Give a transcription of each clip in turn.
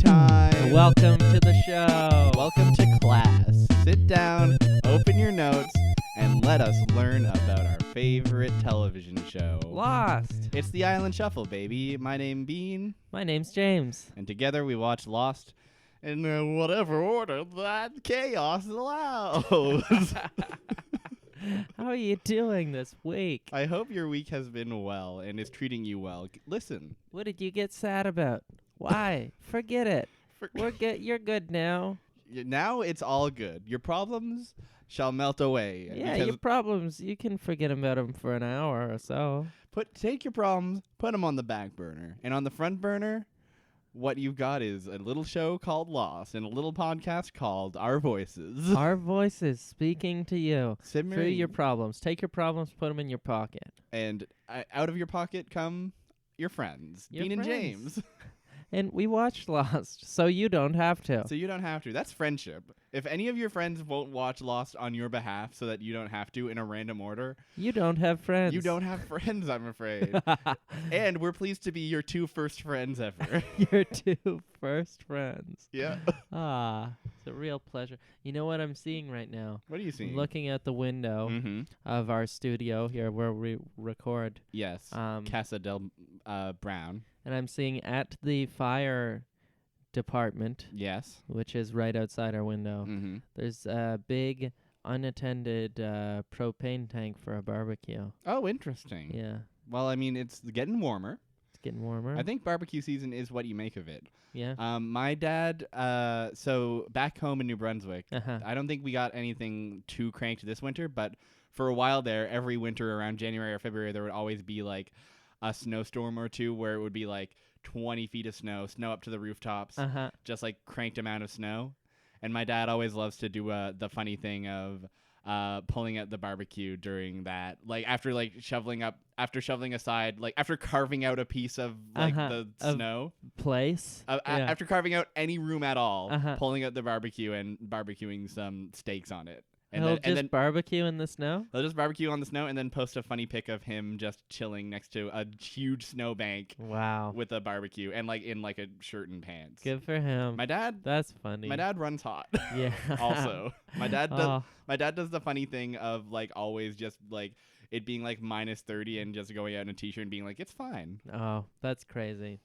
Morning time. Welcome to the show. Welcome to class. Sit down, open your notes, and let us learn about our favorite television show. Lost. It's the Island Shuffle, baby. My name Bean. My name's James. And together we watch Lost in whatever order that chaos allows. How are you doing this week? I hope your week has been well and is treating you well. Listen. What did you get sad about? Why? Forget it. We're good. You're good now. Now it's all good. Your problems shall melt away. Yeah, your problems, you can forget about them for an hour or so. Take your problems, put them on the back burner. And on the front burner, what you've got is a little show called Lost and a little podcast called Our Voices. Our voices speaking to you through Simmering. your problems. Take your problems, put them in your pocket. And out of your pocket come your friends, Your Bean and friends. James. And we watched Lost, so you don't have to. So you don't have to. That's friendship. If any of your friends won't watch Lost on your behalf so that you don't have to in a random order, You don't have friends. you don't have friends, I'm afraid. And we're pleased to be your two first friends ever. Your two first friends. Yeah. It's a real pleasure. You know what I'm seeing right now? What are you seeing? Looking at the window Mm-hmm. of our studio here where we record. Yes. Casa del Brown. And I'm seeing at the fire department, Yes. which is right outside our window, Mm-hmm. there's a big unattended propane tank for a barbecue. Oh, interesting. Yeah. Well, I mean, it's getting warmer. It's getting warmer. I think barbecue season is what you make of it. Yeah. My dad, so back home in New Brunswick, Uh-huh. I don't think we got anything too cranked this winter, but for a while there, every winter around January or February, there would always be like a snowstorm or two where it would be like 20 feet of snow up to the rooftops, Uh-huh. just like cranked amount of snow. And my dad always loves to do the funny thing of pulling out the barbecue during that, like after shoveling aside, like after carving out a piece of like the Of snow, Place. Yeah. after carving out any room at all, Uh-huh. pulling out the barbecue and barbecuing some steaks on it. And He'll then, just and then barbecue in the snow? they'll just barbecue on the snow and then post a funny pic of him just chilling next to a huge snowbank Wow. with a barbecue and like in like a shirt and pants. Good for him. My dad That's funny. runs hot. Yeah. Also, my dad does Oh, my dad does the funny thing of like always just like it being like -30 and just going out in a t-shirt and being like, it's fine. oh, that's crazy.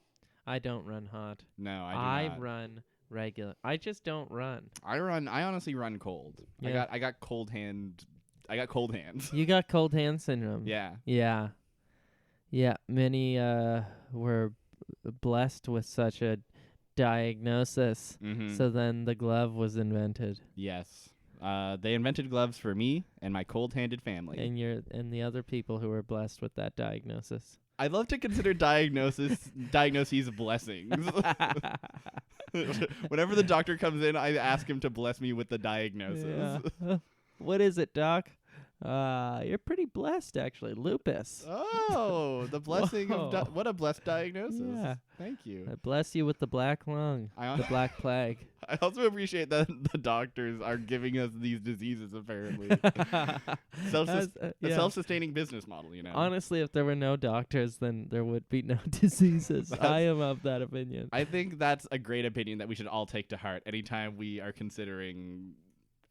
I don't run hot. No, I do not. run regular. I just don't run. I honestly run cold. Yeah. I got cold hands. You got cold hand syndrome. Yeah. Yeah. Yeah. Many were blessed with such a diagnosis. Mm-hmm. So then the glove was invented. Yes. They invented gloves for me and my cold-handed family. And the other people who were blessed with that diagnosis. I love to consider diagnoses blessings. Whenever the doctor comes in, I ask him to bless me with the diagnosis. Yeah. What is it, doc? You're pretty blessed, actually. Lupus. Oh, the blessing Whoa. of what a blessed diagnosis. Yeah. Thank you. I bless you with the black lung, the black plague. I also appreciate that the doctors are giving us these diseases, apparently. A Yeah. self-sustaining business model, you know. Honestly, if there were no doctors, then there would be no diseases. I am of that opinion. I think that's a great opinion that we should all take to heart anytime we are considering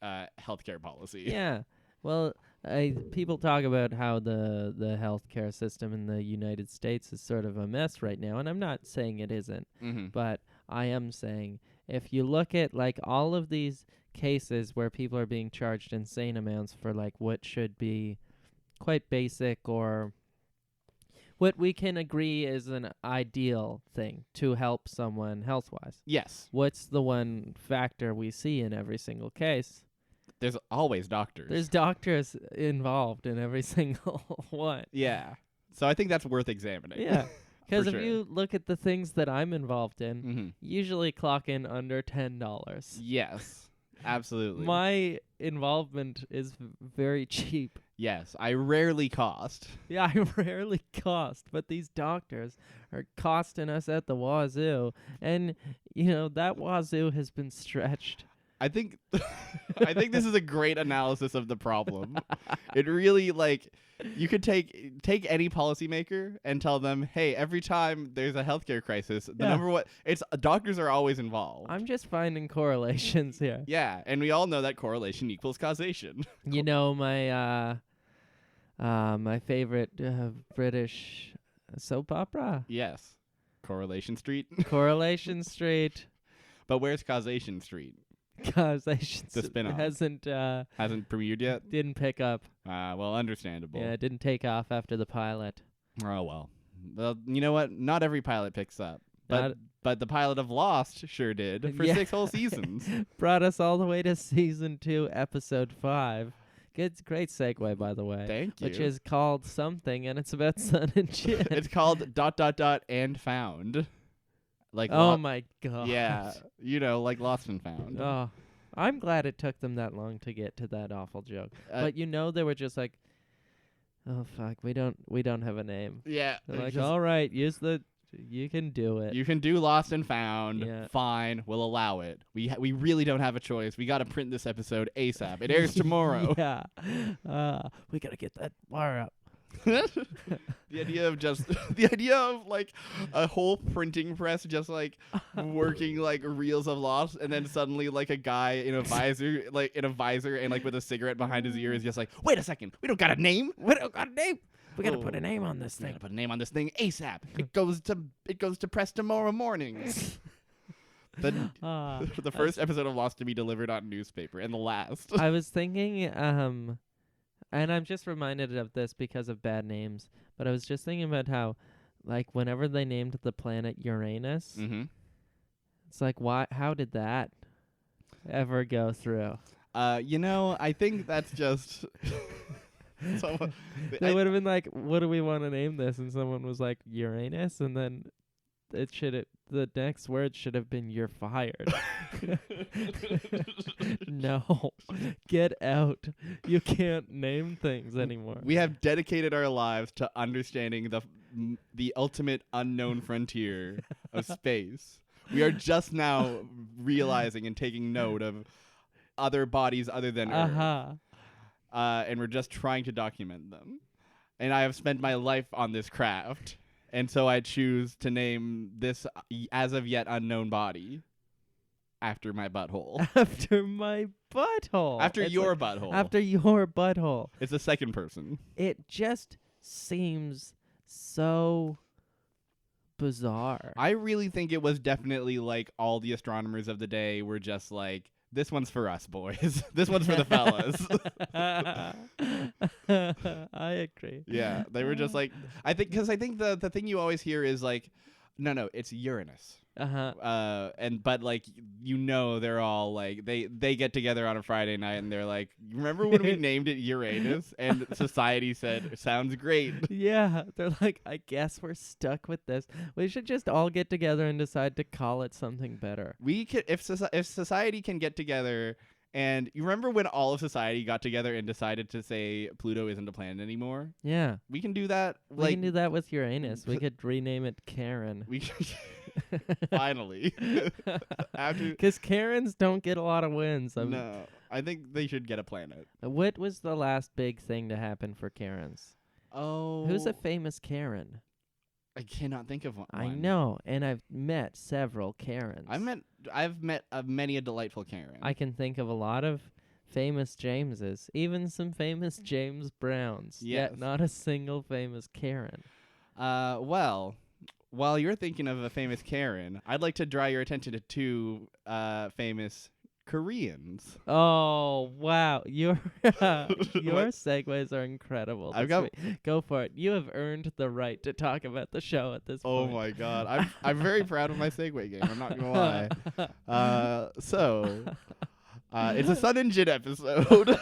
healthcare policy. Yeah. Well, people talk about how the healthcare system in the United States is sort of a mess right now, and I'm not saying it isn't, Mm-hmm. but I am saying if you look at like all of these cases where people are being charged insane amounts for like what should be quite basic or what we can agree is an ideal thing to help someone health-wise. Yes. What's the one factor we see in every single case? There's always doctors. There's doctors involved in every single one. Yeah. So I think that's worth examining. Yeah. Because if sure. you look at the things that I'm involved in, Mm-hmm. usually clock in under $10. Yes. Absolutely. My involvement is very cheap. Yes. I rarely cost. Yeah, I rarely cost, but these doctors are costing us at the wazoo. And, that wazoo has been stretched I think I think this is a great analysis of the problem. It really like you could take any policymaker and tell them, hey, every time there's a healthcare crisis, the number one it's doctors are always involved. I'm just finding correlations here. Yeah, and we all know that correlation equals causation. You know, my favorite British soap opera, Yes. Correlation Street. Correlation Street. But where's Causation Street? Causation The spin-off. hasn't premiered yet? didn't pick up. Well, understandable. Yeah, it didn't take off after the pilot. Oh, well. Well, you know what? Not every pilot picks up. But the pilot of Lost sure did for 6 whole seasons. Brought us all the way to season 2, episode 5. Great segue, by the way. Thank you. Which is called something, and it's about Sun and Jin. It's called ... and found. Like oh my god. Yeah, like Lost and Found. Oh, I'm glad it took them that long to get to that awful joke. But they were just like, oh fuck, we don't have a name. Yeah. They're like, all right, you can do it. You can do Lost and Found. Yeah. Fine, we'll allow it. We really don't have a choice. We got to print this episode ASAP. It airs tomorrow. Yeah. We got to get that bar up. The idea of like a whole printing press just like working like reels of Lost, and then suddenly like a guy in a visor and like with a cigarette behind his ear is just like, wait a second, we don't got a name. We don't got a name. We gotta put a name on this We thing. gotta put a name on this thing ASAP. It goes to press tomorrow morning. The first episode of Lost to be delivered on newspaper, and the last. I was thinking, and I'm just reminded of this because of bad names, but I was just thinking about how, like, whenever they named the planet Uranus, it's like, why? How did that ever go through? I think that's just. They would have been like, what do we want to name this? And someone was like, Uranus, and then the next word should have been you're fired. No, get out. You can't name things anymore. We have dedicated our lives to understanding the ultimate unknown frontier of space. We are just now realizing and taking note of other bodies other than Earth. And we're just trying to document them. And I have spent my life on this craft. And so I choose to name this as of yet unknown body after my butthole. After my butthole. After your butthole. After your butthole. It's the second person. It just seems so bizarre. I really think it was definitely like all the astronomers of the day were just like, this one's for us, boys. This one's for the fellas. I agree. Yeah, they were just like, I think the thing you always hear is like, no, it's Uranus. But like they're all like they get together on a Friday night and they're like, remember when we named it Uranus? And society said, sounds great. Yeah, they're like, I guess we're stuck with this. We should just all get together and decide to call it something better. We could, if society can get together. And you remember when all of society got together and decided to say Pluto isn't a planet anymore? Yeah. We can do that. We can do that with Uranus. We could rename it Karen. Finally. Because Karens don't get a lot of wins. No. I think they should get a planet. What was the last big thing to happen for Karens? Oh. Who's a famous Karen? I cannot think of one. I know, and I've met several Karens. I've met many a delightful Karen. I can think of a lot of famous Jameses, even some famous James Browns. Yes. Yet not a single famous Karen. Well, while you're thinking of a famous Karen, I'd like to draw your attention to two famous Koreans. Oh wow, your segues are incredible. Go for it. You have earned the right to talk about the show at this point. Oh my god, I'm very proud of my segue game. I'm not gonna lie. It's a Sun and Jin episode.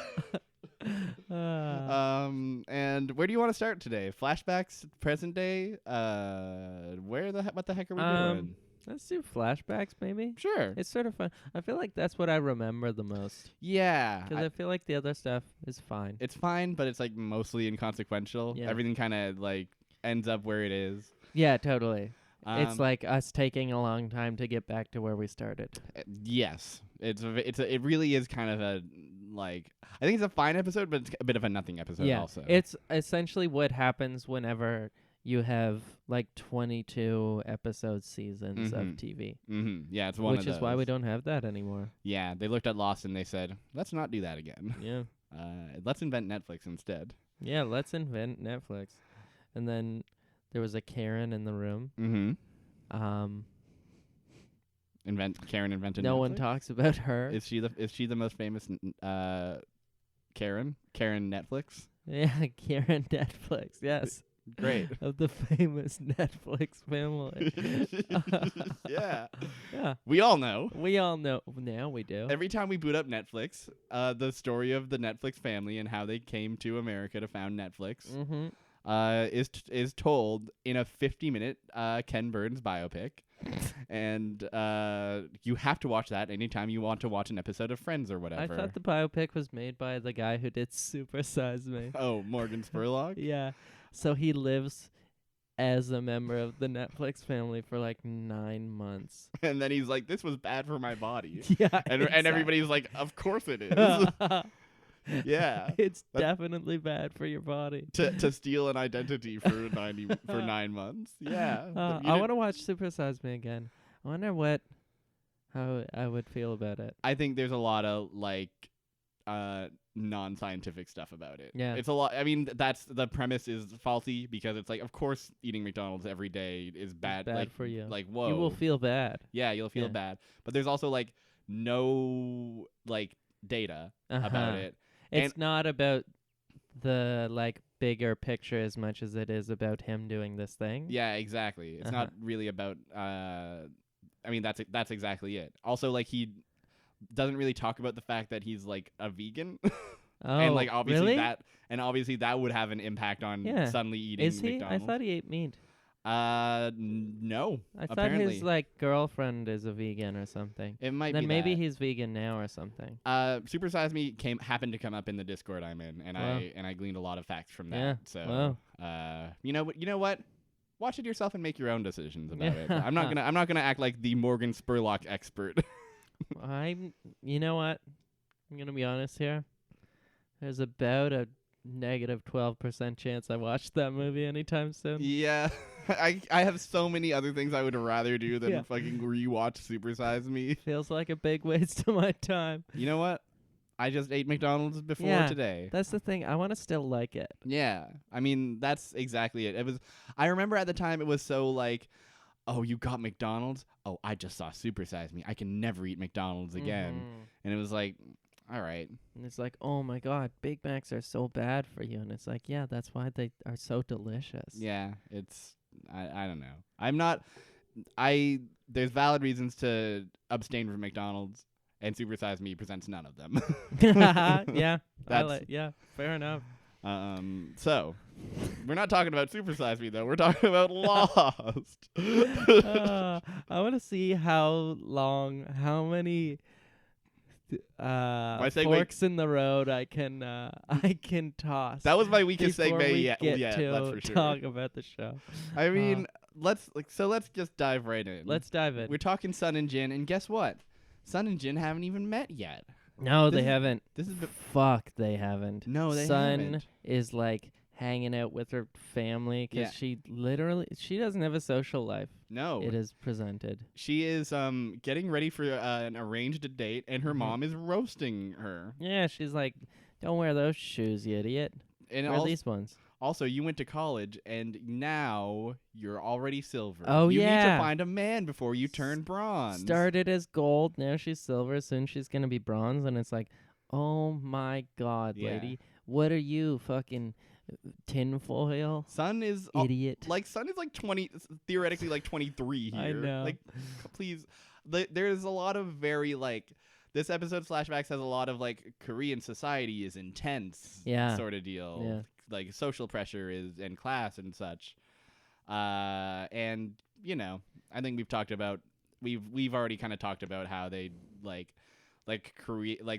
And where do you want to start today? Flashbacks, present day. What the heck are we doing? Let's do flashbacks, maybe. Sure. It's sort of fun. I feel like that's what I remember the most. Yeah. Because I feel like the other stuff is fine. It's fine, but it's like mostly inconsequential. Yeah. Everything kind of like ends up where it is. Yeah, totally. It's like us taking a long time to get back to where we started. Yes, it really is kind of a like I think it's a fine episode, but it's a bit of a nothing episode also. It's essentially what happens whenever you have like 22 episode seasons of TV. Yeah, it's one of those. Which is why we don't have that anymore. Yeah, they looked at Lost and they said, let's not do that again. Yeah. Let's invent Netflix instead. Yeah, let's invent Netflix. And then there was a Karen in the room. Karen invented no Netflix? one talks about her. Is she the most famous Karen? Karen Netflix? Yeah, Karen Netflix. Yes. Great. Of the famous Netflix family. Yeah. Yeah. We all know. We all know. Now we do. Every time we boot up Netflix, the story of the Netflix family and how they came to America to found Netflix is told in a 50-minute Ken Burns biopic. And you have to watch that anytime you want to watch an episode of Friends or whatever. I thought the biopic was made by the guy who did Super Size Me. Oh, Morgan Spurlock? Yeah. So he lives as a member of the Netflix family for like 9 months. And then he's like, this was bad for my body. Yeah. And everybody's like, of course it is. Yeah. It's definitely bad for your body. To steal an identity for 9 months. Yeah. I want to watch Super Size Me again. I wonder how I would feel about it. I think there's a lot of like non-scientific stuff about it. Yeah. It's a lot. I mean, that's the premise is faulty because it's like, of course, eating McDonald's every day is bad. It's bad like, for you. Like, whoa. You will feel bad. Yeah, you'll feel bad. But there's also like no like data about it. It's not about the like bigger picture as much as it is about him doing this thing. Yeah, exactly. It's not really about I mean that's exactly it. Also like he doesn't really talk about the fact that he's like a vegan. Oh, and like obviously really? that would have an impact on suddenly eating Is he? McDonald's. I thought he ate meat. No. I thought apparently. his like girlfriend is a vegan or something. It might then be maybe that. he's vegan now or something. Super Size Me happened to come up in the Discord I'm in, and I gleaned a lot of facts from that. Yeah. So you know what? Watch it yourself and make your own decisions about it. I'm not gonna act like the Morgan Spurlock expert. You know what? I'm gonna be honest here. There's about a negative 12% chance I watch that movie anytime soon. Yeah. I have so many other things I would rather do than fucking rewatch Super Size Me. Feels like a big waste of my time. You know what? I just ate McDonald's before today. That's the thing. I want to still like it. Yeah. I mean, that's exactly it. I remember at the time it was so like, oh, you got McDonald's? Oh, I just saw Super Size Me. I can never eat McDonald's again. And it was like, all right. And it's like, oh my God, Big Macs are so bad for you. And it's like, yeah, that's why they are so delicious. Yeah, I don't know. There's valid reasons to abstain from McDonald's, and Super Size Me presents none of them. Yeah. Fair enough. So we're not talking about Super Size Me though. We're talking about Lost. I want to see how many forks in the road I can toss. That was my weakest before segue we yet. get Yeah, to that's for sure. talk about the show. I mean, let's just dive right in. Let's dive in. We're talking Sun and Jin, and guess what? Sun and Jin haven't even met yet. No, they haven't. This is Fuck, they haven't. No, they Sun haven't. is like hanging out with her family because she doesn't have a social life. No, it is presented. She is getting ready for an arranged date, and her mom is roasting her. Yeah, she's like, "Don't wear those shoes, you idiot. Wear these ones." Also, you went to college, and now you're already silver. Oh, you yeah. need to find a man before you turn bronze. Started as gold, now she's silver. Soon she's gonna be bronze, and it's like, oh my God, lady, what are you, fucking tinfoil? Sun is idiot. Sun is like 20, theoretically like 23 here. I know. Like, please, there's a lot of very like. This episode flashbacks has a lot of like Korean society is intense, sort of deal. Yeah. Like social pressure is and class and such. And you know, I think we've already kind of talked about how they like like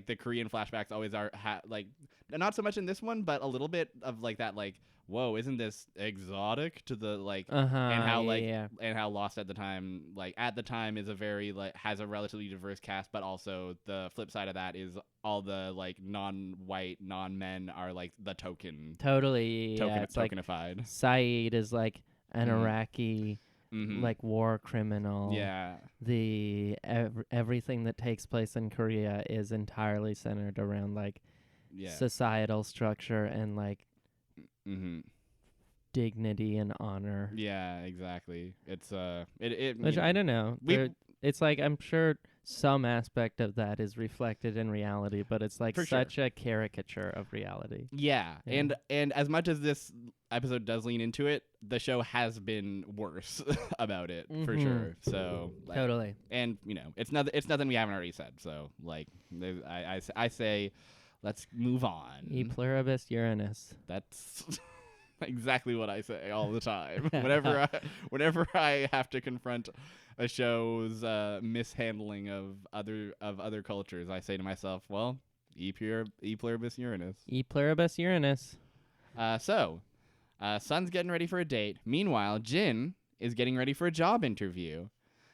the Korean flashbacks always are like not so much in this one, but a little bit of like that like whoa, isn't this exotic to the like and how like and how Lost at the time is a very like has a relatively diverse cast, but also the flip side of that is all the like non-white non-men are like the token it's tokenified. Like Saeed is like an Iraqi like war criminal. Yeah. The everything that takes place in Korea is entirely centered around like societal structure and like dignity and honor. Yeah, exactly. It's which I don't know. It's like I'm sure some aspect of that is reflected in reality, but it's like such a caricature of reality. Yeah. And as much as this episode does lean into it, the show has been worse about it for sure. So like, totally. And it's nothing we haven't already said. So like I say let's move on. E pluribus Uranus. That's exactly what I say all the time. Whenever I have to confront a show's mishandling of other cultures, I say to myself, well, e pluribus Uranus. E pluribus Uranus. So Sun's getting ready for a date. Meanwhile, Jin is getting ready for a job interview.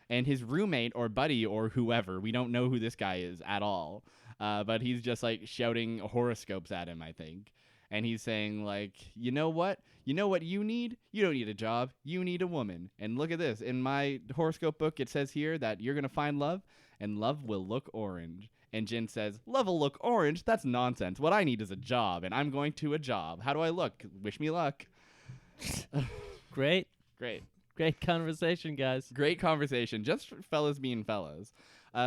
And his roommate or buddy or whoever, we don't know who this guy is at all, but he's just like shouting horoscopes at him, I think. And he's saying, like, you know what you need? You don't need a job. You need a woman. And look at this. In my horoscope book, it says here that you're going to find love, and love will look orange. And Jin says, love will look orange? That's nonsense. What I need is a job, and I'm going to a job. How do I look? Wish me luck. Great conversation, guys. Great conversation. Just fellas being fellas.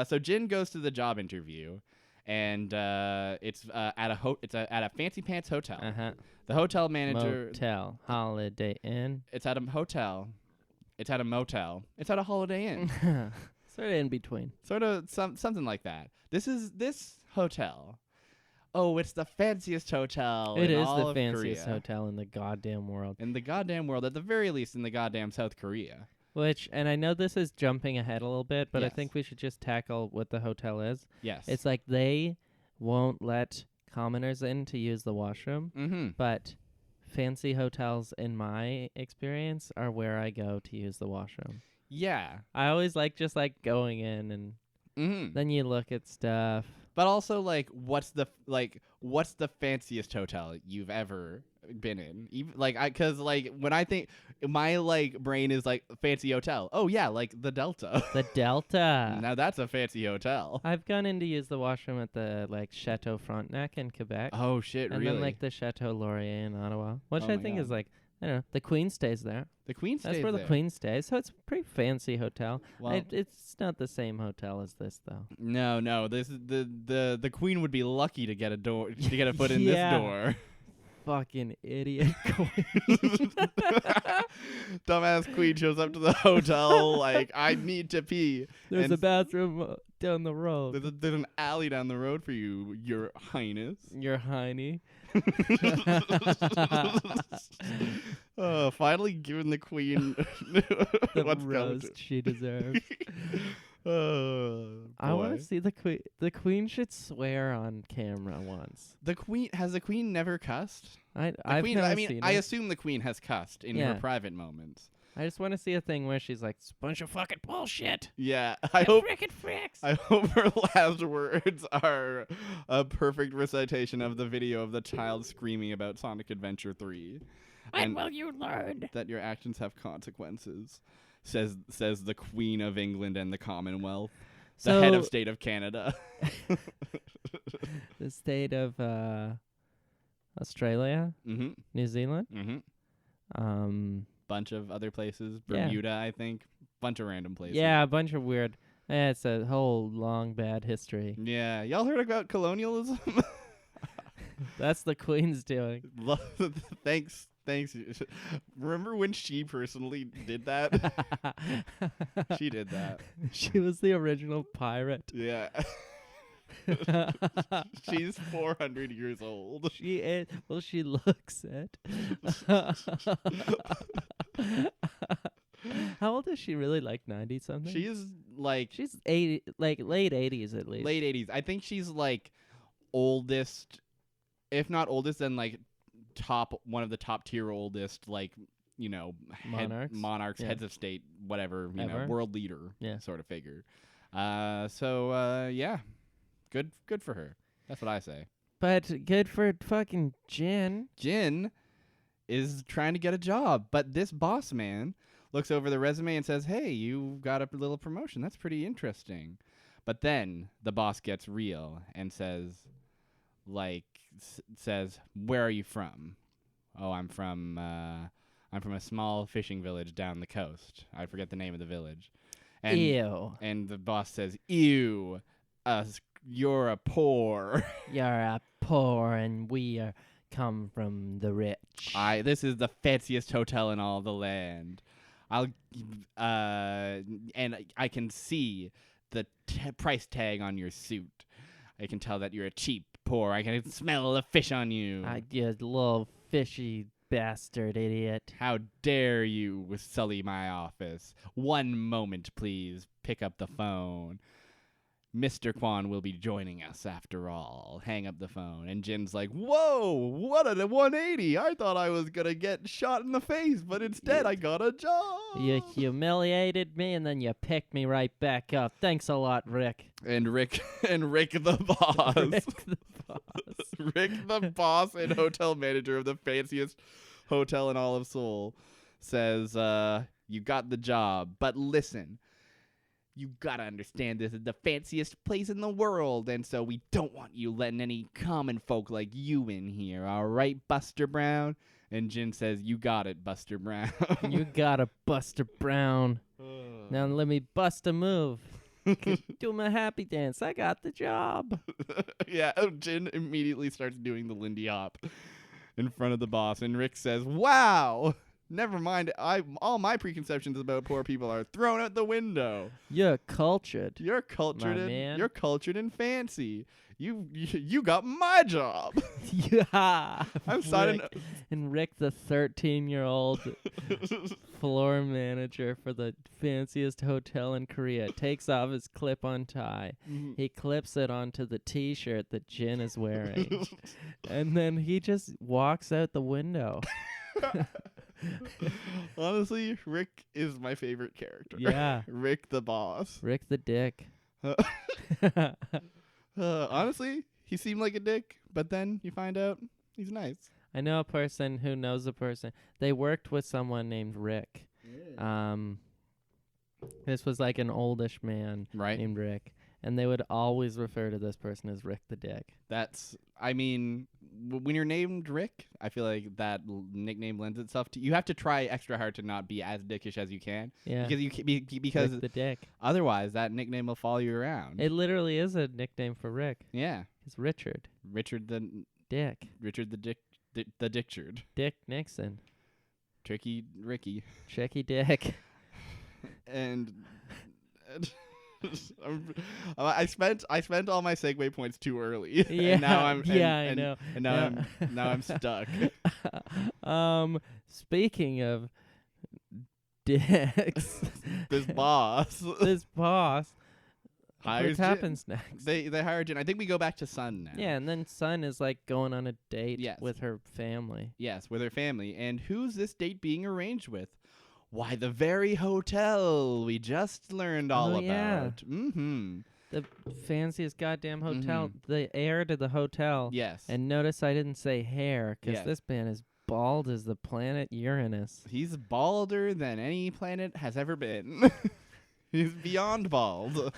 So Jin goes to the job interview. And it's at a fancy pants hotel. The hotel manager. Motel, Holiday Inn. It's at a hotel. It's at a motel. It's at a Holiday Inn. Sort of in between. Sort of something like that. This hotel. Oh, it's the fanciest hotel. It in is all the of fanciest Korea. hotel in the goddamn world. In the goddamn world, at the very least, in the goddamn South Korea. Which, and I know this is jumping ahead a little bit, but Yes. I think we should just tackle what the hotel is. Yes. It's like they won't let commoners in to use the washroom, but fancy hotels, in my experience, are where I go to use the washroom. Yeah. I always like just like going in and then you look at stuff. But also, like, what's the fanciest hotel you've ever been in? Even because when I think my brain is like fancy hotel. Oh yeah, like the Delta. The Delta. Now that's a fancy hotel. I've gone in to use the washroom at the Chateau Frontenac in Quebec. Oh shit, and really? then the Chateau Laurier in Ottawa, which Oh I my think God. is I don't know, the Queen stays there. The Queen stays That's where there. the Queen stays. So it's a pretty fancy hotel. Well, It's not the same hotel as this though. no. This is the Queen would be lucky to get a foot in this door. Fucking idiot Queen. Dumbass Queen shows up to the hotel like, I need to pee. There's And a bathroom down the road. There's an alley down the road for you, Your Highness. Your hiney. Finally giving the Queen The what's roast she deserves. I want to boy. see the Queen. The Queen should swear on camera once. The Queen has the Queen never cussed? I've Queen, never I mean, seen I it. assume the Queen has cussed in her private moments. I just want to see a thing where she's like, "It's a bunch of fucking bullshit." Yeah, I hope Frickin' her last words are a perfect recitation of the video of the child screaming about Sonic Adventure 3. When will you learn? That your actions have consequences, says the Queen of England and the Commonwealth, the head of state of Canada. The state of Australia, New Zealand, Bunch of other places, Bermuda, I think, bunch of random places. Yeah, a bunch of weird. It's a whole long bad history. Yeah, y'all heard about colonialism? That's the Queen's doing. Thanks. Remember when she personally did that? She did that. She was the original pirate. Yeah. She's 400 years old. She is. Well, she looks it. How old is she really? Like 90 something? She's like She's 80, like late 80s at least. late 80s. I think she's like oldest, if not oldest, then like one of the top tier oldest, like, you know, monarchs, Yeah. heads of state, whatever, you know, Ever. world leader Yeah. sort of figure. So yeah, good for her. That's what I say. But good for fucking Jin. Jin is trying to get a job, but this boss man looks over the resume and says, "Hey, you got a little promotion. That's pretty interesting." But then the boss gets real and says, "Where are you from?" "Oh, I'm from a small fishing village down the coast." I forget the name of the village. And Ew. And the boss says, "Ew, you're a poor." You're a poor and we are come from the rich. This is the fanciest hotel in all the land. And I can see the price tag on your suit. I can tell that you're a cheap poor. I can smell the fish on you. You little fishy bastard idiot. How dare you sully my office? One moment, please. Pick up the phone. Mr. Kwan will be joining us after all. Hang up the phone. And Jin's like, "Whoa, what a 180. I thought I was going to get shot in the face, but instead I got a job." You humiliated me and then you picked me right back up. Thanks a lot, Rick. And Rick the boss. Rick the boss. Rick the boss and hotel manager of the fanciest hotel in all of Seoul says, "You got the job, but listen. You gotta understand this is the fanciest place in the world, and so we don't want you letting any common folk like you in here, all right, Buster Brown?" And Jin says, "You got it, Buster Brown." You got a Buster Brown. Now let me bust a move. Do my happy dance. I got the job. Yeah, Jin immediately starts doing the Lindy Hop in front of the boss, and Rick says, "Wow, never mind. All my preconceptions about poor people are thrown out the window. You're cultured. You're cultured. My man. You're cultured and fancy. You got my job." Yeah. I'm signing. And Rick, the 13-year-old floor manager for the fanciest hotel in Korea, takes off his clip-on tie. He clips it onto the T-shirt that Jin is wearing. And then he just walks out the window. Honestly, Rick is my favorite character. Yeah. Rick the boss. Rick the dick. Honestly, he seemed like a dick, but then you find out he's nice. I know a person who knows a person. They worked with someone named Rick. This was like an oldish man named Rick. And they would always refer to this person as Rick the Dick. When you're named Rick, I feel like that nickname lends itself to. You have to try extra hard to not be as dickish as you can. Yeah. Because Rick the Dick. Otherwise, that nickname will follow you around. It literally is a nickname for Rick. Yeah. It's Richard. Richard the Dick. Richard the Dick. The Dickchard. Dick Nixon. Tricky Ricky. Tricky Dick. And. I spent all my segue points too early. Yeah, and now I'm I know. And now I'm stuck. Speaking of dicks, this boss what happens next? They hire Jin. I think we go back to Sun now. Yeah, and then Sun is like going on a date with her family. Yes, with her family. And who's this date being arranged with? Why, the very hotel we just learned all about. Yeah. Mm-hmm. The fanciest goddamn hotel. The heir to the hotel. Yes. And notice I didn't say hair, because this man is bald as the planet Uranus. He's balder than any planet has ever been. He's beyond bald.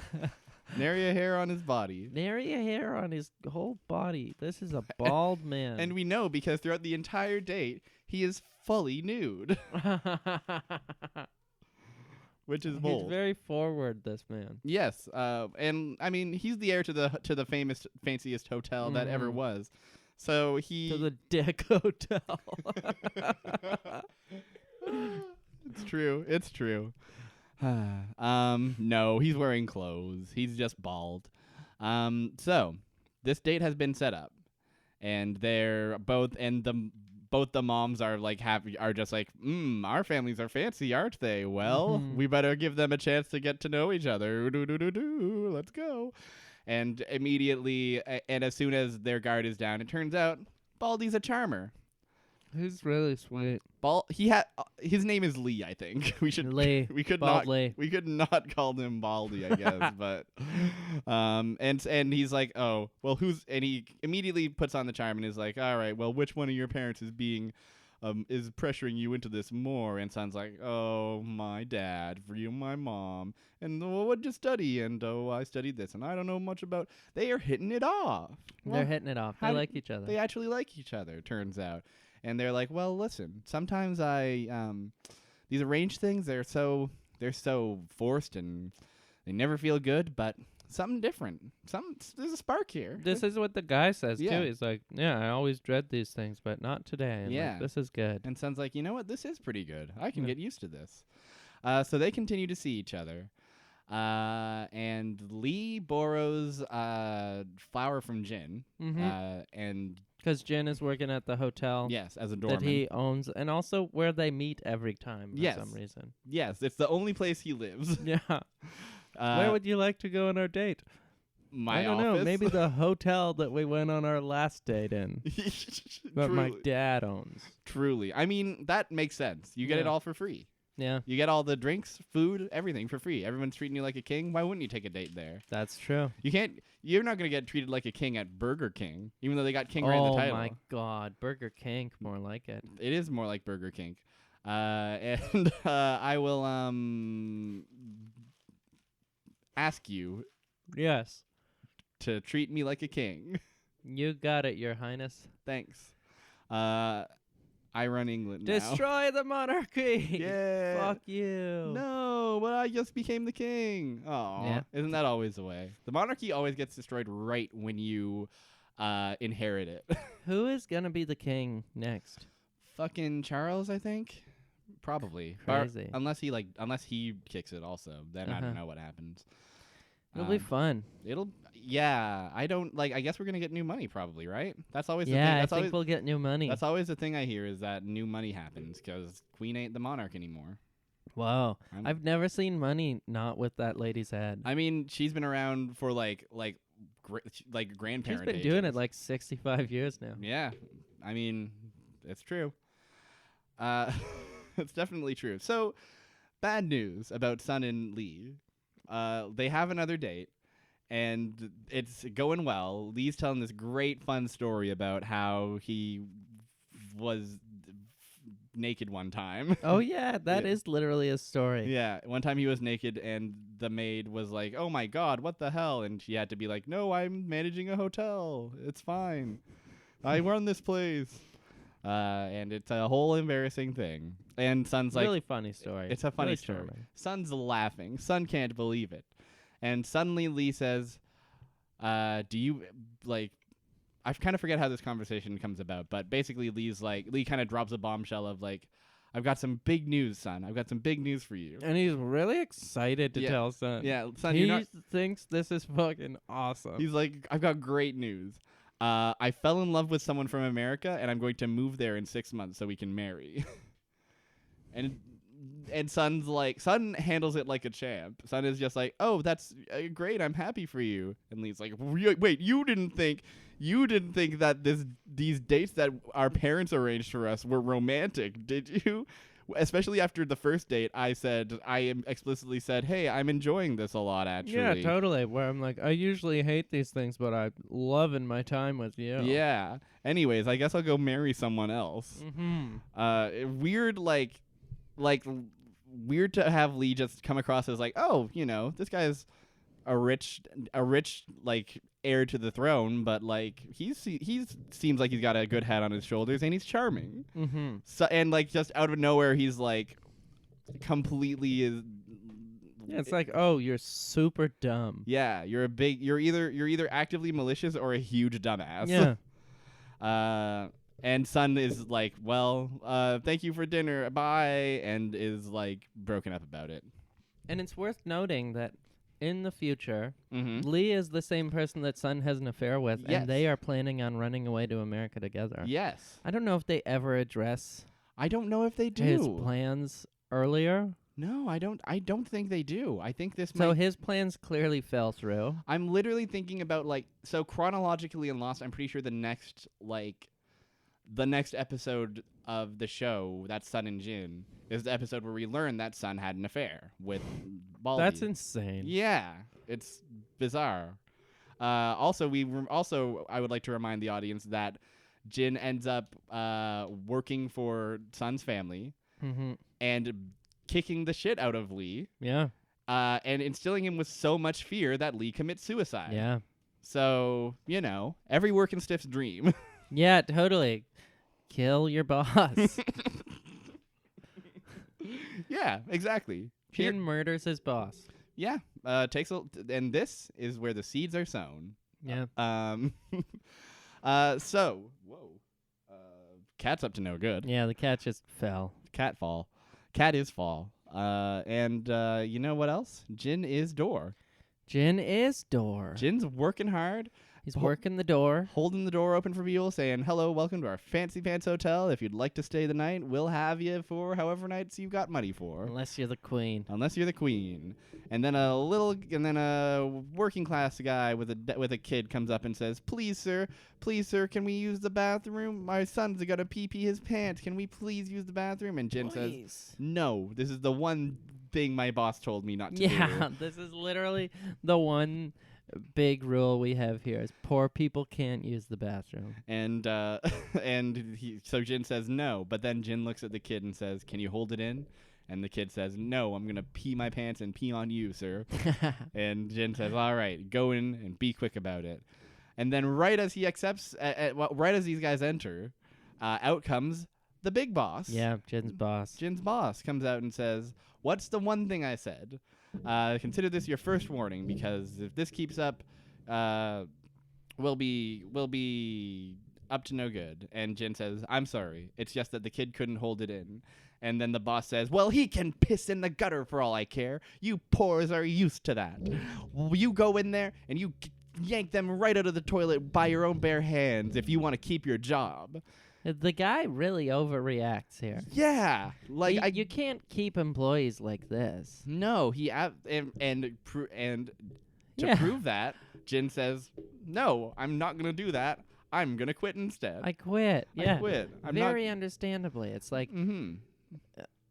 Nary a hair on his body. Nary a hair on his whole body. This is a bald man. And we know because throughout the entire date, he is fully nude. Which is bold. He's very forward, this man. Yes. And I mean, he's the heir to the fanciest hotel that ever was. So he... To the Dick Hotel. It's true. It's true. No, he's wearing clothes. He's just bald. So this date has been set up, and they're both, and the both the moms are like happy, are just like, our families are fancy, aren't they? Well, we better give them a chance to get to know each other. Let's go. And immediately, and as soon as their guard is down, it turns out Baldy's a charmer. He's really sweet. His name is Lee, I think. We could not call him Baldy, I guess, but and he's like, oh, well, and he immediately puts on the charm and is like, all right, well, which one of your parents is is pressuring you into this more? And Sun's like, oh, my dad, for you, my mom, and what'd you study? And I studied this, and I don't know much about. They are hitting it off. They're hitting it off. They like each other. They actually like each other, turns out. And they're like, well, listen, sometimes these arranged things, they're so forced and they never feel good, but something different. There's a spark here. This is what the guy says, too. He's like, yeah, I always dread these things, but not today. And like, this is good. And Sun's like, you know what? This is pretty good. I can get used to this. So they continue to see each other. And Lee borrows flour from Jin. And because Jin is working at the hotel. Yes, as a doorman. That he owns, and also where they meet every time for some reason. Yes, it's the only place he lives. Yeah. Where would you like to go on our date? My I don't know. Maybe the hotel that we went on our last date in. That my dad owns. Truly. I mean, that makes sense. You get it all for free. Yeah. You get all the drinks, food, everything for free. Everyone's treating you like a king. Why wouldn't you take a date there? That's true. You're not going to get treated like a king at Burger King, even though they got king right in the title. Oh my God. Burger King, more like it. It is more like Burger King. And I will ask you. Yes. To treat me like a king. You got it, Your Highness. Thanks. I run England now. Destroy the monarchy! Yeah. Fuck you. No, but I just became the king. Oh, yeah. Isn't that always the way? The monarchy always gets destroyed right when you inherit it. Who is gonna be the king next? Fucking Charles, I think. Probably. Crazy. Unless he kicks it also. Then I don't know what happens. It'll be fun. I don't I guess we're gonna get new money probably, right? That's always the thing. I think we'll get new money. That's always the thing I hear is that new money happens because Queen ain't the monarch anymore. Wow, I've never seen money not with that lady's head. I mean, she's been around for like grandparent. She's been doing it like 65 years now. Yeah, I mean, it's true. It's definitely true. So, bad news about Sun and Lee. They have another date, and it's going well. Lee's telling this great, fun story about how he was naked one time. Oh, yeah, that is literally a story. Yeah, one time he was naked, and the maid was like, oh, my God, what the hell? And she had to be like, no, I'm managing a hotel. It's fine. I run this place. And it's a whole embarrassing thing. And Sun's like... Really funny story. It's a funny story. Sun's laughing. Sun can't believe it. And suddenly Lee says, do you, I kind of forget how this conversation comes about, but basically Lee kind of drops a bombshell of I've got some big news, Sun. I've got some big news for you. And he's really excited to tell Sun. Yeah, Sun, he thinks this is fucking awesome. He's like, I've got great news. I fell in love with someone from America, and I'm going to move there in 6 months so we can marry. And Sun handles it like a champ. Sun is just like, oh, that's great. I'm happy for you. And Lee's like, wait, you didn't think that these dates that our parents arranged for us were romantic, did you? Especially after the first date, I explicitly said, hey, I'm enjoying this a lot, actually. Yeah, totally. Where I'm like, I usually hate these things, but I'm loving my time with you. Yeah. Anyways, I guess I'll go marry someone else. Mm-hmm. Weird to have Lee just come across as like, oh, this guy's a rich heir to the throne, but he seems like he's got a good head on his shoulders and he's charming. Mm-hmm. So and just out of nowhere he's completely is. Yeah, it's like, oh, you're super dumb. Yeah, you're either actively malicious or a huge dumbass. Yeah. And Sun is like, well, thank you for dinner, bye, and is broken up about it. And it's worth noting that in the future, Mm-hmm. Lee is the same person that Sun has an affair with, Yes. and they are planning on running away to America together. Yes. I don't know if they ever address I don't know if they do. his plans earlier. No, I don't. I don't think they do. I think this. So might, his plans clearly fell through. I'm literally thinking about so chronologically in Lost. I'm pretty sure the next episode of the show, that's Sun and Jin, is the episode where we learn that Sun had an affair with Baldy. That's insane. Yeah, it's bizarre. Also, I would like to remind the audience that Jin ends up working for Sun's family Mm-hmm. and kicking the shit out of Lee, Yeah. and instilling him with so much fear that Lee commits suicide. Yeah. So, every working stiff's dream. Yeah, totally. Kill your boss. Yeah, exactly. Jin murders his boss. Yeah, and this is where the seeds are sown. Yeah. So, cat's up to no good. Yeah, the cat just fell. Cat is fall. And you know what else? Jin is door. Jin is door. Jin's working hard, He's working the door. holding the door open for people, saying, "Hello, welcome to our fancy pants hotel. If you'd like to stay the night, we'll have you for however nights you've got money for." Unless you're the queen. Unless you're the queen. And then a working class guy with a kid comes up and says, please sir, can we use the bathroom? My son's got to pee his pants. Can we please use the bathroom?" And Jin says, "No, this is the one thing my boss told me not to do." Yeah, this is literally the one big rule we have here is poor people can't use the bathroom. And so Jin says no, but then Jin looks at the kid and says, "Can you hold it in?" And the kid says, "No, I'm going to pee my pants and pee on you, sir." And Jin says, "All right, go in and be quick about it." And then right as he accepts, right as these guys enter, out comes the big boss. Yeah, Jin's boss. Jin's boss comes out and says, "What's the one thing I said? Consider this your first warning, because if this keeps up, we'll be up to no good." And Jin says, "I'm sorry. It's just that the kid couldn't hold it in." And then the boss says, "Well, he can piss in the gutter for all I care. You pores are used to that. You go in there and you yank them right out of the toilet by your own bare hands if you want to keep your job." The guy really overreacts here. Yeah, You can't keep employees like this. No, to Yeah. prove that, Jin says, "No, I'm not gonna do that. I'm gonna quit instead. I quit. Yeah. I quit. I'm Very understandably. It's like, Mm-hmm.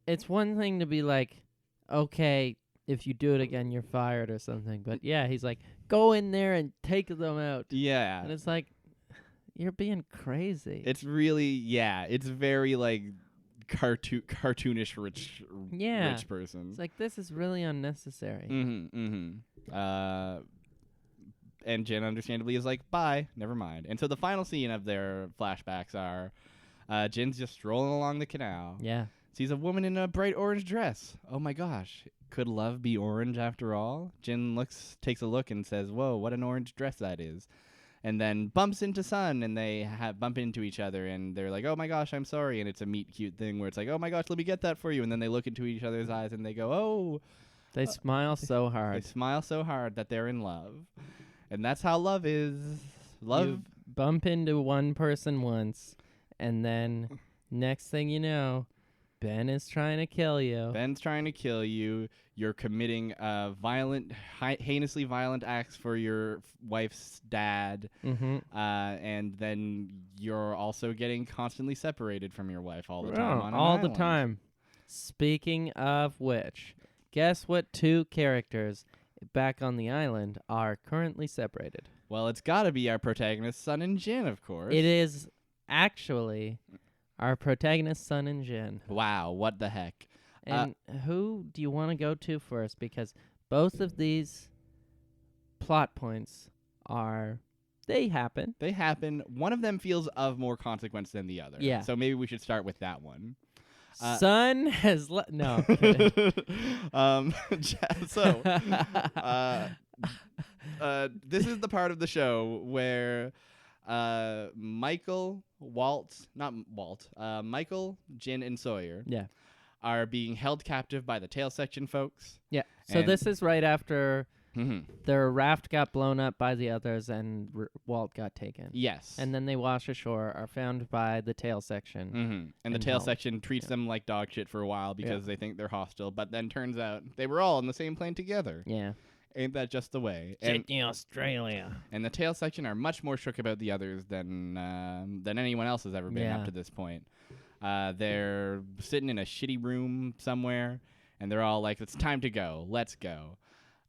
it's one thing to be like, okay, if you do it again, you're fired or something. But yeah, he's like, go in there and take them out. Yeah. And it's like, you're being crazy. It's really, it's very like cartoonish rich person. It's like, this is really unnecessary. And Jin understandably is like, "Bye, never mind." And so the final scene of their flashbacks are Jin's just strolling along the canal. Yeah. Sees a woman in a bright orange dress. Oh my gosh. Could love be orange after all? Jin takes a look and says, "Whoa, what an orange dress that is." And then bumps into Sun, and they bump into each other, and they're like, "Oh my gosh, I'm sorry." And it's a meet cute thing where it's like, "Oh my gosh, let me get that for you." And then they look into each other's eyes and they go, "Oh." They smile so They hard. smile so hard that they're in love. And that's how love is. Love. You bump into one person once, and then next thing you know, Ben is trying to kill you. Ben's trying to kill you. You're committing heinously violent acts for your wife's dad. Mm-hmm. And then you're also getting constantly separated from your wife all the time. On an all the island. time. Speaking of which, guess what 2 characters back on the island are currently separated? Well, it's got to be our protagonist, Sun and Jin, of course. It is actually our protagonist, Sun and Jin. Wow, what the heck? And who do you want to go to first? Because both of these plot points they happen. They happen. One of them feels of more consequence than the other. Yeah. So maybe we should start with that one. Sun has no. So, this is the part of the show where Michael, Jin, and Sawyer Yeah. are being held captive by the tail section folks. Yeah. So And- this is right after Their raft got blown up by the others, and Walt got taken. Yes. And then they wash ashore, are found by the tail section. And the tail section treats them like dog shit for a while because they think they're hostile, but then turns out they were all on the same plane together. Yeah. Ain't that just the way? Sydney, Australia. And the tail section are much more shook about the others than anyone else has ever been up to this point. They're sitting in a shitty room somewhere, and they're all like, "It's time to go. Let's go."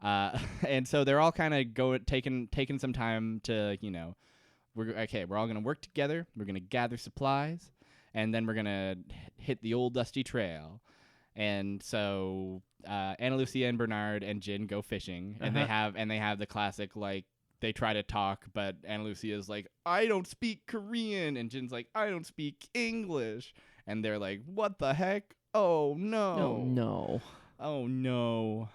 And so they're all kind of taking some time to, we're all gonna work together. We're gonna gather supplies, and then we're gonna hit the old dusty trail. And so Ana Lucia and Bernard and Jin go fishing, and they have the classic, like, they try to talk, but Ana Lucia's like, "I don't speak Korean," and Jin's like, "I don't speak English," and they're like, "What the heck? Oh no, oh no."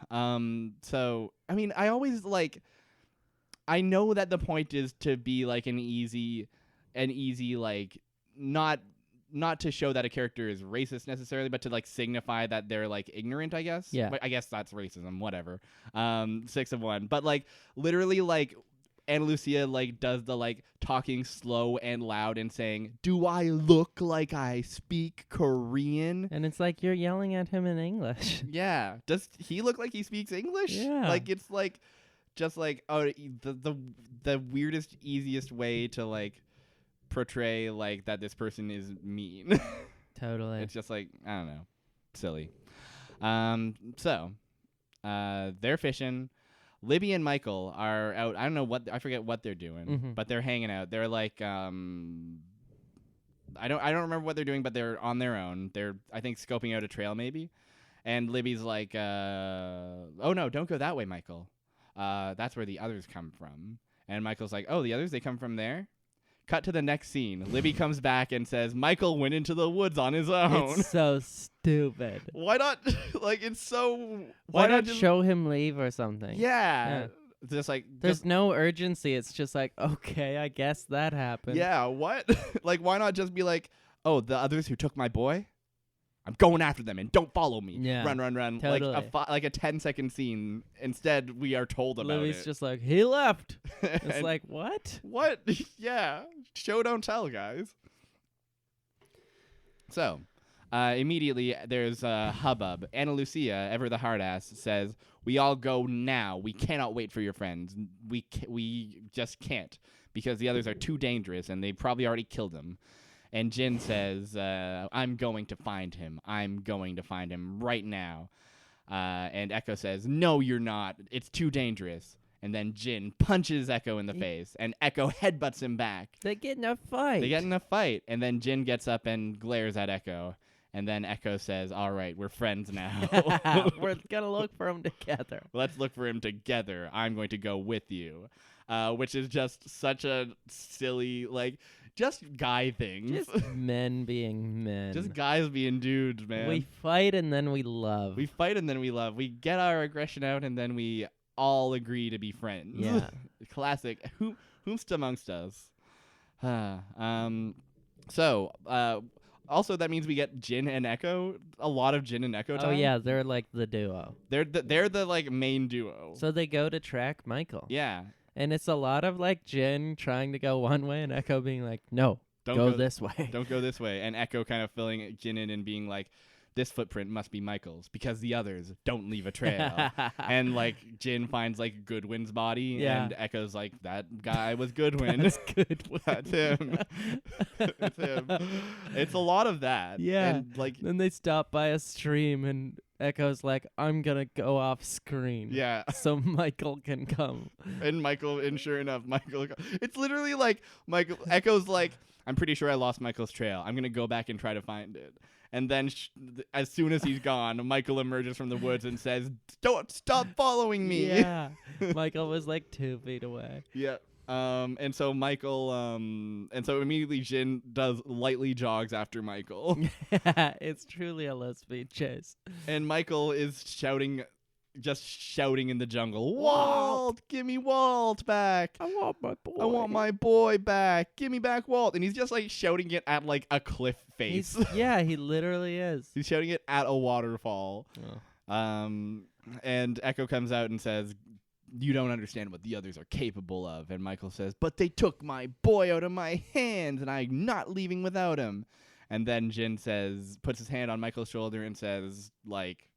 So I mean, I always I know that the point is to be like an easy like not to show that a character is racist necessarily, but to like signify that they're like ignorant, I guess. Yeah. But I guess that's racism, whatever. 6 of 1. But like literally like Ana Lucia like does the like talking slow and loud and saying, "Do I look like I speak Korean?" And it's like you're yelling at him in English. Yeah. Does he look like he speaks English? Yeah. Like it's like just like the weirdest, easiest way to like portray like that this person is mean. Totally. It's just like, I don't know, silly. So they're fishing. Libby and Michael are out. I forget what they're doing, but they're hanging out. They're like I don't remember what they're doing, but they're on their own. They're, I think, scoping out a trail maybe. And Libby's like, "Oh no, don't go that way, Michael. That's where the others come from." And Michael's like, "Oh, the others, they come from there?" Cut to the next scene. Libby comes back and says, "Michael went into the woods on his own." It's so stupid. Why not? Like, it's so... Why not just show him leave or something? Yeah. Just like... There's no urgency. It's just like, okay, I guess that happened. Yeah, what? Like, why not just be like, "Oh, the others who took my boy? I'm going after them and don't follow me." Yeah. Run. Totally. Like a 10-second scene. Instead, we are told about Lily's it. just like, he left. It's like, what? What? Yeah. Show, don't tell, guys. So, immediately, there's a hubbub. Ana Lucia, ever the hard ass, says, "We all go now. We cannot wait for your friends. We just can't, because the others are too dangerous, and they probably already killed them." And Jin says, "I'm going to find him. I'm going to find him right now." And Echo says, "No, you're not. It's too dangerous." And then Jin punches Echo in the face, and Echo headbutts him back. They get in a fight. And then Jin gets up and glares at Echo. And then Echo says, "All right, we're friends now." We're going to look for him together. Let's look for him together. I'm going to go with you. Which is just such a silly, like... Just guy things. Just men being men. Just guys being dudes, man. We fight and then we love. We fight and then we love. We get our aggression out and then we all agree to be friends. Yeah. Classic. Whomst amongst us. So, also that means we get Jin and Echo. A lot of Jin and Echo time. Oh yeah, they're like the duo. They're the like main duo. So they go to track Michael. Yeah. And it's a lot of like Jin trying to go one way and Echo being like, "No, don't go this way." Don't go this way. And Echo kind of filling Jin in and being like, "This footprint must be Michael's because the others don't leave a trail." And like Jin finds like Goodwin's body, and Echo's like, "That guy was Goodwin." That's Goodwin. That's him. It's him. It's a lot of that. Yeah. And like then they stop by a stream and Echo's like, "I'm gonna go off screen." Yeah. So Michael can come. And sure enough, Michael. It's literally like Echo's like, "I'm pretty sure I lost Michael's trail. I'm gonna go back and try to find it." And then as soon as he's gone, Michael emerges from the woods and says, "Don't stop following me." Yeah. Michael was like 2 feet away. Yeah. And so immediately Jin lightly jogs after Michael. It's truly a low-speed chase. And Michael is shouting in the jungle, "Walt, give me Walt back. I want my boy. I want my boy back. Give me back Walt." And he's just like shouting it at like a cliff face. He literally is. He's shouting it at a waterfall. Oh. And Echo comes out and says, you don't understand what the others are capable of. And Michael says, but they took my boy out of my hands, and I'm not leaving without him. And then Jin puts his hand on Michael's shoulder and says, like,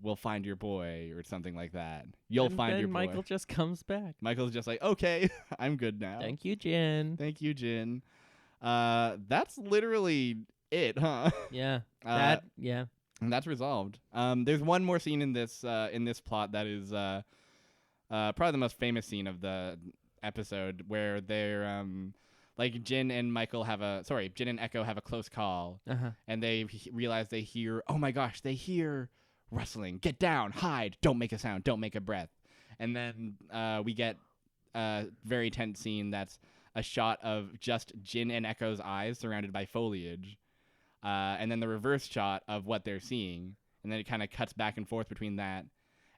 we'll find your boy, or something like that. You'll find your boy. Michael just comes back. Michael's just like, okay, I'm good now. Thank you, Jin. Thank you, Jin. That's literally it, huh? Yeah. Yeah. And that's resolved. There's one more scene in this plot that is probably the most famous scene of the episode, where they're like Jin and Echo have a close call, and they realize they hear, oh my gosh, they hear rustling. Get down, hide, don't make a sound, don't make a breath. And then we get a very tense scene that's a shot of just Jin and Echo's eyes surrounded by foliage, and then the reverse shot of what they're seeing, and then it kind of cuts back and forth between that.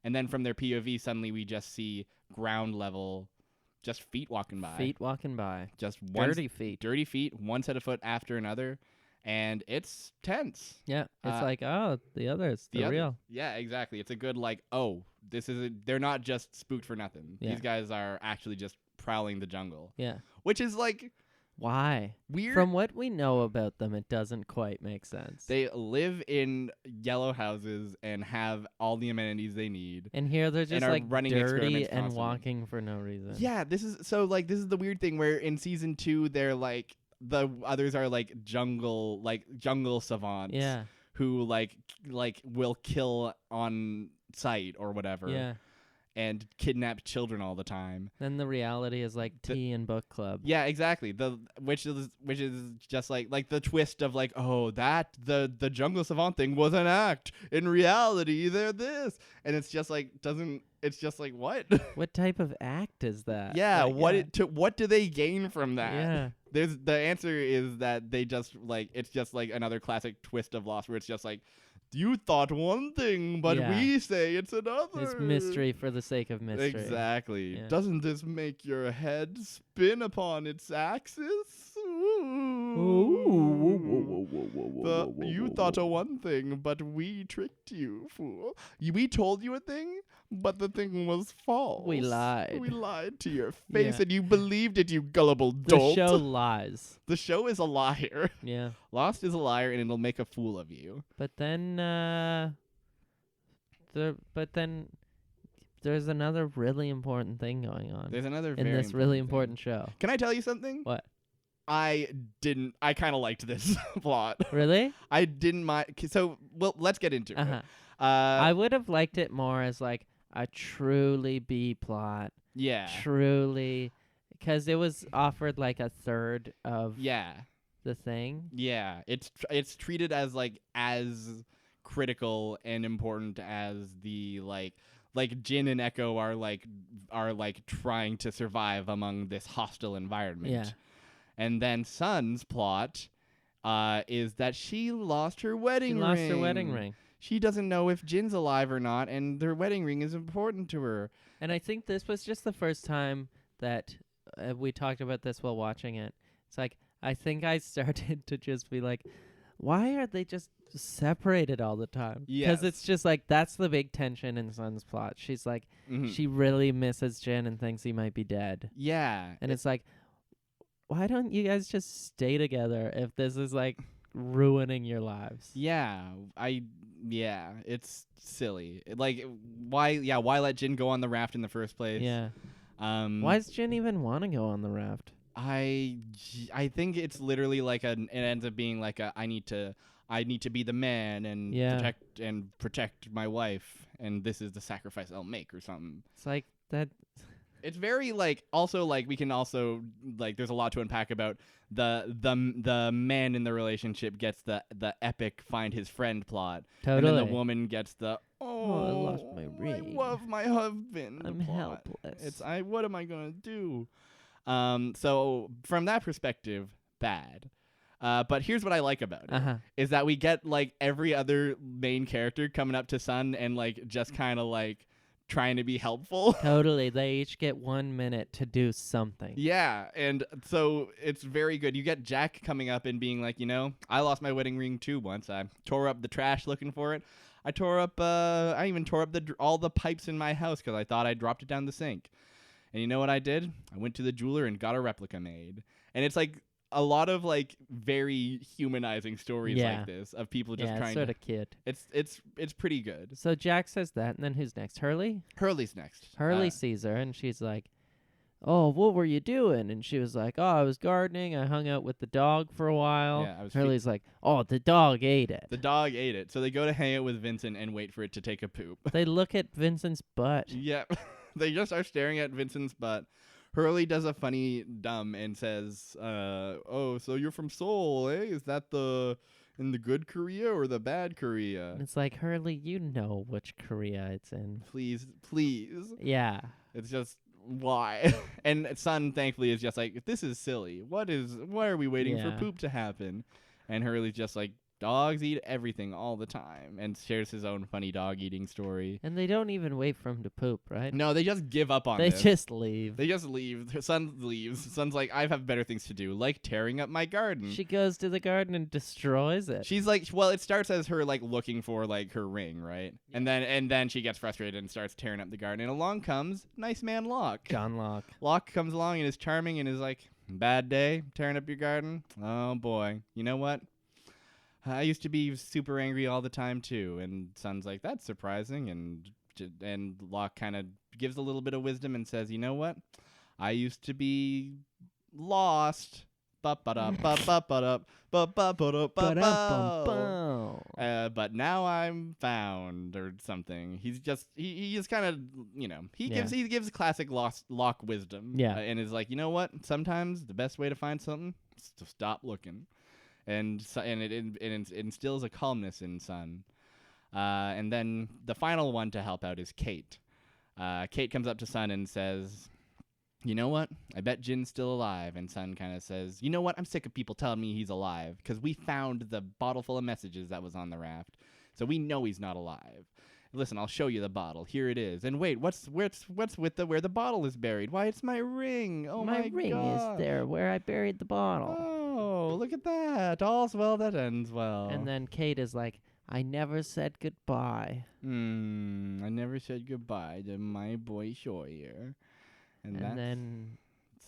And then from their POV, suddenly we just see ground level, just feet walking by. Feet walking by. Just dirty feet. Dirty feet, one set of foot after another. And it's tense. Yeah. It's like, oh, the others, they're real. Yeah, exactly. It's a good, like, they're not just spooked for nothing. Yeah. These guys are actually just prowling the jungle. Yeah. Which is, like, why? Weird. From what we know about them, it doesn't quite make sense. They live in yellow houses and have all the amenities they need. And here they're just like running dirty and constantly. walking for no reason. Yeah, this is the weird thing where in season 2 they're like, the others are like jungle savants. Yeah. Who like will kill on sight or whatever. Yeah. And kidnap children all the time. Then the reality is like tea and book club. Yeah, exactly. Which is just like the twist of like, oh, that the jungle savant thing was an act. In reality, they're this, and it's just like It's just like, what? What type of act is that? Yeah. What do they gain from that? Yeah. The answer is that they just like, it's just like another classic twist of Lost, where it's just like, you thought one thing, but we say it's another. It's mystery for the sake of mystery. Exactly. Yeah. Doesn't this make your head spin upon its axis? You thought a one thing, but we tricked you, fool. We told you a thing, but the thing was false. We lied. We lied to your face, and you believed it, you gullible dolt. The show lies. The show is a liar. Yeah. Lost is a liar, and it'll make a fool of you. But then, there's another really important thing going on. There's another in this really important show. Can I tell you something? What? I kind of liked this plot. Really? I didn't mind. So, well, let's get into it. I would have liked it more as like a truly B plot. Yeah. Truly, because it was offered like a third of the thing. Yeah. It's treated as like as critical and important as the like Jin and Echo are trying to survive among this hostile environment. Yeah. And then Sun's plot is that she lost her wedding ring. She lost her wedding ring. She doesn't know if Jin's alive or not, and their wedding ring is important to her. And I think this was just the first time that we talked about this while watching it. It's like, I think I started to just be like, why are they just separated all the time? Because it's just like, that's the big tension in Sun's plot. She's like, she really misses Jin and thinks he might be dead. Yeah. And it's like, why don't you guys just stay together if this is like ruining your lives? Yeah, it's silly. Like, why let Jin go on the raft in the first place? Yeah. Why does Jin even want to go on the raft? I think it's literally like it ends up being like I need to be the man and protect my wife, and this is the sacrifice I'll make or something. It's like that. It's very like, also like, we can also like, there's a lot to unpack about the man in the relationship gets the epic find his friend plot. Totally. And then the woman gets the I lost my ring. I love my husband. I'm helpless. What am I gonna do? So from that perspective, bad. But here's what I like about it is that we get like every other main character coming up to Sun and like just kind of like trying to be helpful. Totally. They each get 1 minute to do something. Yeah, and so it's very good. You get Jack coming up and being like, I lost my wedding ring too once. I tore up the trash looking for it. I even tore up all the pipes in my house because I thought I dropped it down the sink. And you know what I did? I went to the jeweler and got a replica made. And it's like a lot of like very humanizing stories like this of people just trying sort to. of kid. It's pretty good. So Jack says that, and then who's next? Hurley. Hurley's next. Hurley sees her, and she's like, "Oh, what were you doing?" And she was like, "Oh, I was gardening. I hung out with the dog for a while." Yeah, I was Hurley's like, "Oh, the dog ate it." The dog ate it. So they go to hang out with Vincent and wait for it to take a poop. They look at Vincent's butt. Yep. They just are staring at Vincent's butt. Hurley does a funny dumb and says, "Oh, so you're from Seoul, eh? Is that in the good Korea or the bad Korea?" And it's like, Hurley, you know which Korea it's in. Please. Yeah. It's just why? And Sun thankfully is just like, this is silly. Why are we waiting for poop to happen? And Hurley's just like, dogs eat everything all the time, and shares his own funny dog eating story. And they don't even wait for him to poop, right? No, they just give up on They this. just leave. They just leave. Sun leaves. Sun's like, I have better things to do, like tearing up my garden. She goes to the garden and destroys it. She's like, well, it starts as her like looking for like her ring, right? Yeah. And then she gets frustrated and starts tearing up the garden. And along comes nice man Locke. John Locke. Locke comes along and is charming and is like, bad day, tearing up your garden? Oh boy. You know what? I used to be super angry all the time too. And Sun's like, that's surprising. And Locke kind of gives a little bit of wisdom and says, you know what? I used to be lost. But now I'm found or something. He's just he is kind of, you know, he gives classic Locke wisdom. Yeah. And is like, you know what? Sometimes the best way to find something is to stop looking. And it instills a calmness in Sun. And then the final one to help out is Kate. Kate comes up to Sun and says, you know what? I bet Jin's still alive. And Sun kind of says, you know what? I'm sick of people telling me he's alive because we found the bottle full of messages that was on the raft. So we know he's not alive. Listen, I'll show you the bottle. Here it is. And wait, what's with where the bottle is buried? Why, it's my ring. Oh my ring God. Is there where I buried the bottle. Oh, look at that. All's well that ends well. And then Kate is like, I never said goodbye. I never said goodbye to my boy Sawyer. And then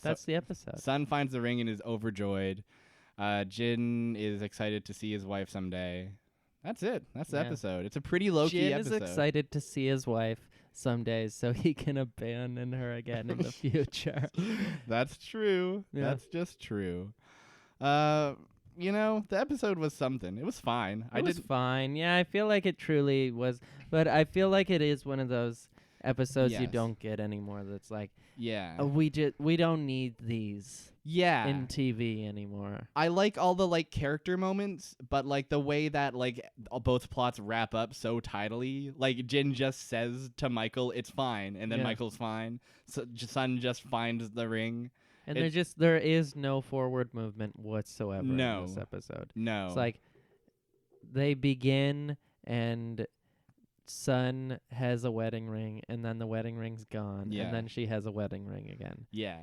that's the episode. Sun finds the ring and is overjoyed. Jin is excited to see his wife someday. That's it. That's the episode. It's a pretty low-key episode. Jin is excited to see his wife someday so he can abandon her again in the future. That's true. Yeah. That's just true. You know, the episode was something. It was fine. It was fine. Yeah, I feel like it truly was. But I feel like it is one of those episodes you don't get anymore. That's like, we don't need these in TV anymore. I like all the like character moments, but like the way that like both plots wrap up so tidily. Like Jin just says to Michael, "It's fine," and then Michael's fine. So Sun just finds the ring. And there is no forward movement whatsoever in this episode. No. It's like they begin and Sun has a wedding ring and then the wedding ring's gone. Yeah. And then she has a wedding ring again. Yeah.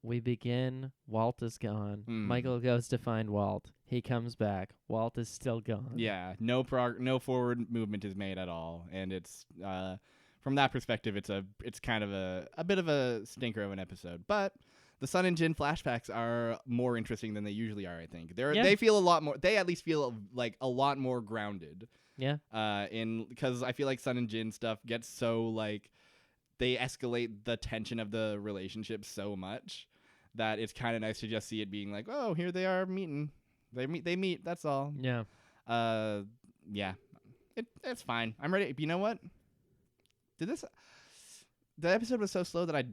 We begin, Walt is gone. Michael goes to find Walt. He comes back. Walt is still gone. Yeah. No forward movement is made at all. And it's from that perspective it's kind of a bit of a stinker of an episode. But the Sun and Jin flashbacks are more interesting than they usually are, I think. They feel a lot more, they at least feel like a lot more grounded. Yeah. Because I feel like Sun and Jin stuff gets so like they escalate the tension of the relationship so much that it's kind of nice to just see it being like, oh, here they are meeting. They meet. That's all. Yeah. Yeah. It's fine. I'm ready. You know what? The episode was so slow that I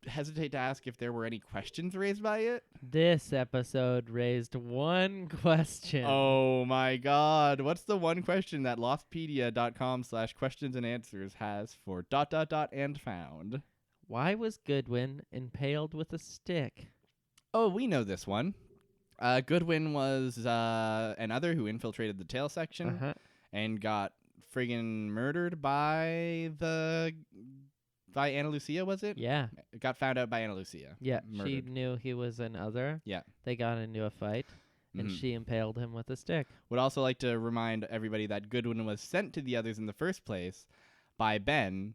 hesitate to ask if there were any questions raised by it. This episode raised one question. Oh my God. What's the one question that lostpedia.com/questions and answers has for ... and found? Why was Goodwin impaled with a stick? Oh, we know this one. Goodwin was another who infiltrated the tail section and got friggin' murdered by Anna Lucia, was it? Yeah. Got found out by Anna Lucia. Yeah, Murdered. she knew he was an other. Yeah. They got into a fight. and Mhm. she impaled him with a stick. Would also like to remind everybody that Goodwin was sent to the others in the first place by Ben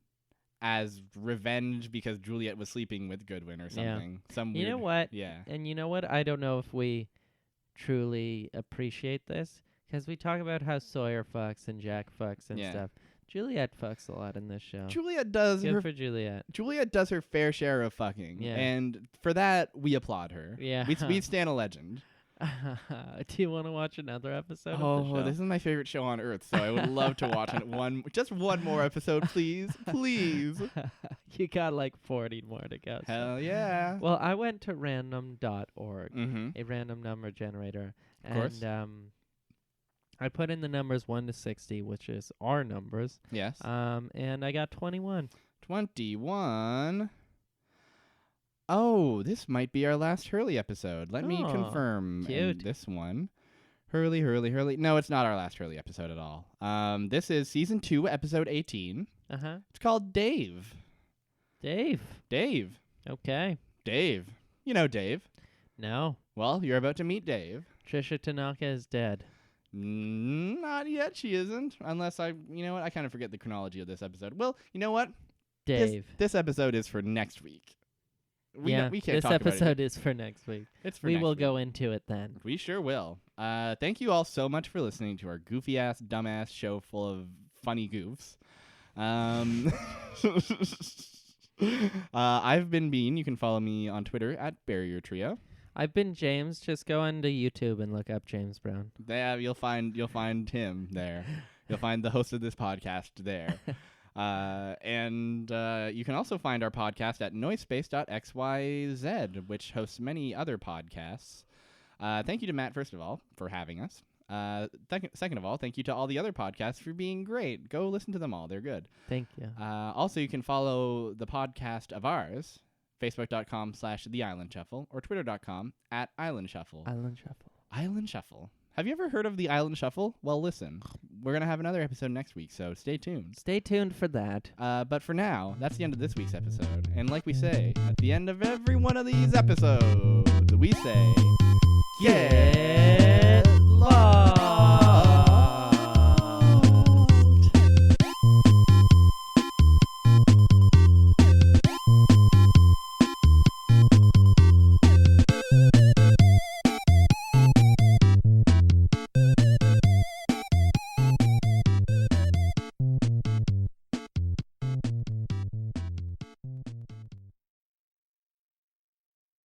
as revenge because Juliet was sleeping with Goodwin or Yeah. something. Some You weird. know what? Yeah. And you know what? I don't know if we truly appreciate this, because we talk about how Sawyer fucks and Jack fucks and Yeah. stuff. Juliet fucks a lot in this show. Juliet does Good her for Juliet. Juliet does her fair share of fucking, Yeah. and for that we applaud her. Yeah. we stand a legend. Do you want to watch another episode of the Oh, show? this is my favorite show on earth, so I would love to watch just one more episode, please, please. You got like 40 more to go. so- Hell yeah. Well, I went to random.org, Mm-hmm. a random number generator, Of course. and I put in the numbers 1 to 60, which is our numbers, Yes. and I got 21. 21. Oh, this might be our last Hurley episode. Let me Oh, confirm cute. this one. Hurley, Hurley, Hurley. No, it's not our last Hurley episode at all. This is season 2, episode 18. Uh-huh. It's called Dave. Dave. Dave. Okay. Dave. You know Dave. No. Well, you're about to meet Dave. Trisha Tanaka is dead. Not yet, she isn't. Unless you know what? I kind of forget the chronology of this episode. Well, you know what? Dave. This episode is for next week. We can't this talk about it. episode is for next week. It's for We next will week. go into it then. We sure will. Thank you all so much for listening to our goofy ass, dumbass show full of funny goofs. I've been Bean. You can follow me on Twitter at Barrier Trio. I've been James. Just go onto YouTube and look up James Brown. Yeah, you'll find him there. You'll find the host of this podcast there. And you can also find our podcast at noisepace.xyz, which hosts many other podcasts. Thank you to Matt, first of all, for having us. Second of all, thank you to all the other podcasts for being great. Go listen to them all. They're good. Thank you. Also, you can follow the podcast of ours, facebook.com/The Island Shuffle, or twitter.com @Island Shuffle. Island Shuffle. Island Shuffle. Have you ever heard of the Island Shuffle? Well, listen, we're going to have another episode next week, so stay tuned. Stay tuned for that. But for now, that's the end of this week's episode. And like we say, at the end of every one of these episodes, we say, Get lost.